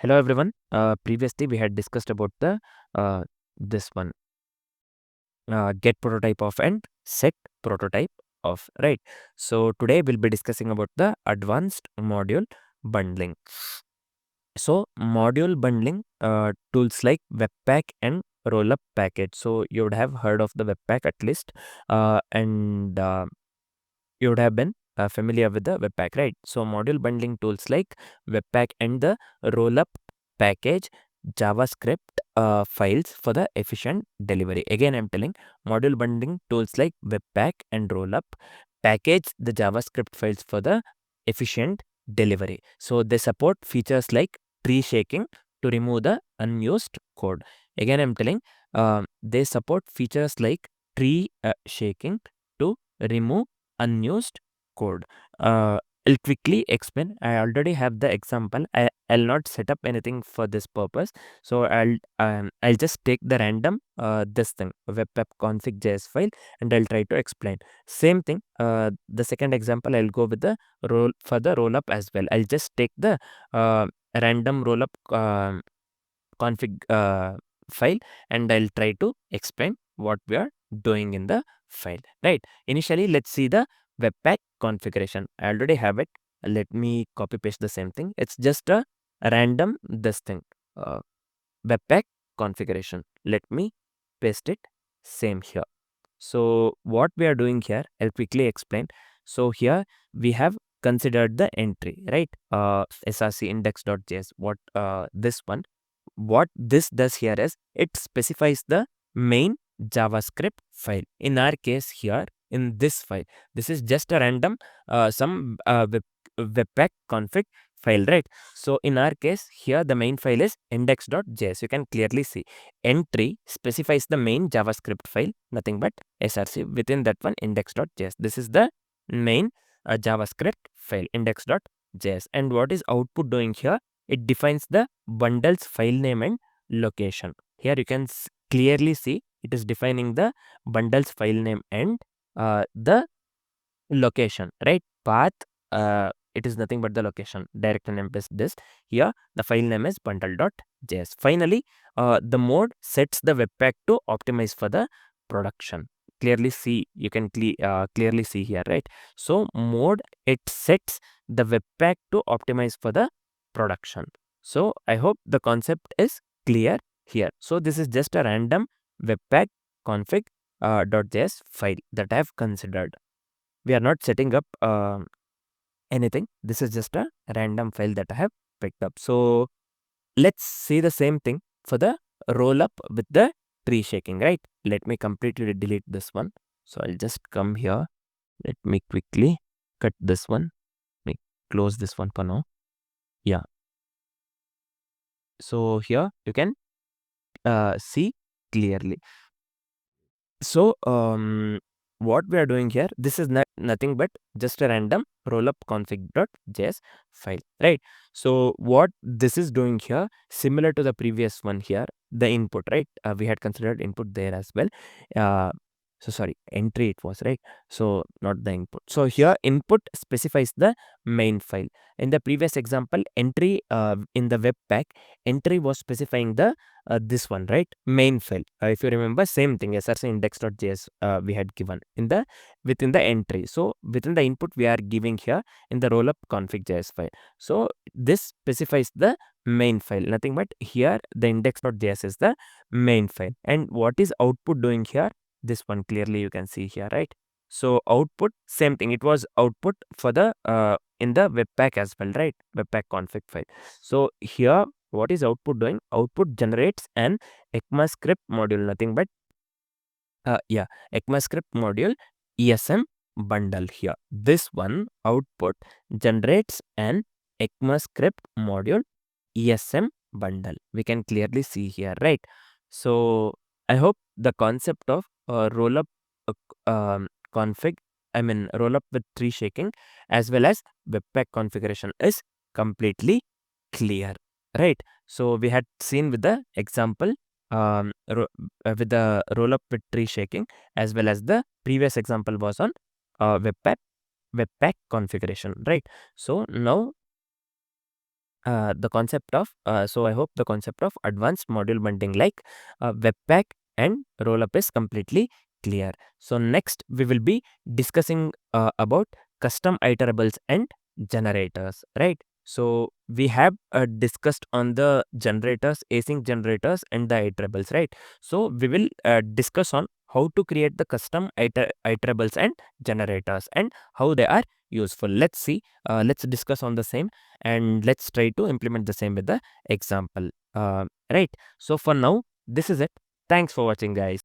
Hello everyone. Previously we had discussed about the this one get prototype of and set prototype of, right? So today we'll be discussing about the advanced module bundling. So module bundling tools like Webpack and Rollup package. So you would have heard of the Webpack at least, and you would have been familiar with the Webpack, right? So module bundling tools like Webpack and the Rollup package JavaScript files for the efficient delivery. Again, I'm telling module bundling tools like Webpack and Rollup package the JavaScript files for the efficient delivery. So they support features like tree shaking to remove the unused code. Again, I'm telling they support features like tree shaking to remove unused code. I'll quickly explain. I already have the example. I'll not set up anything for this purpose. So I'll just take the random this thing webpack config.js file and I'll try to explain. Same thing. The second example I'll go with the rollup as well. I'll just take the random rollup config file and I'll try to explain what we are doing in the file, right? Initially, let's see the Webpack configuration. I already have it. Let me copy paste the same thing. It's just a random this thing, Webpack configuration. Let me paste it same here. So what we are doing here, I'll quickly explain. So here we have considered the entry, right? src index.js. What this one? What this does here is it specifies the main JavaScript file. In our case here, in this file, this is just a random webpack config file, right? So in our case here, the main file is index.js. You can clearly see entry specifies the main JavaScript file, nothing but src. Within that one, index.js. This is the main JavaScript file, index.js. And what is output doing here? It defines the bundle's file name and location. Here you can clearly see it is defining the bundle's file name and the location, right? Path, it is nothing but the location. Direct name is this. Here the file name is bundle.js. Finally, the mode sets the webpack to optimize for the production. Clearly see, you can clearly see here, right? So mode, it sets the webpack to optimize for the production. So I hope the concept is clear here. So this is just a random webpack config .js file that I have considered. We are not setting up anything. This is just a random file that I have picked up. So let's see the same thing for the rollup with the tree shaking, right? Let me completely delete this one. So I'll just come here. Let me quickly cut this one. Let me close this one for now. Yeah. So here you can see clearly. So what we are doing here, this is nothing but just a random rollup config.js file, right? So what this is doing here, similar to the previous one here, the input, right? We had considered input there as well. So sorry, entry it was, right? So not the input. So here input specifies the main file. In the previous example, entry in the Webpack, entry was specifying the this one, right? Main file. If you remember, same thing, src index.js we had given in the within the entry. So within the input we are giving here in the rollup config.js file. So this specifies the main file, nothing but here the index.js is the main file. And what is output doing here? This one clearly you can see here, right? So output, same thing, it was output for the in the Webpack as well, right? Webpack config file. So here what is output doing? Output generates an ECMAScript module, nothing but ECMAScript module ESM bundle here. This one output generates an ECMAScript module ESM bundle. We can clearly see here, right? So I hope the concept of rollup config, rollup with tree shaking as well as Webpack configuration is completely clear, right? So we had seen with the example with the rollup with tree shaking, as well as the previous example was on Webpack configuration, right? So now the concept of so I hope the concept of advanced module bundling like Webpack and Rollup is completely clear. So next we will be discussing about custom iterables and generators, right? So we have discussed on the generators, async generators and the iterables, right? So we will discuss on how to create the custom iterables and generators and how they are useful. Let's see. Let's discuss on the same and let's try to implement the same with the example. Right. So for now, this is it. Thanks for watching, guys.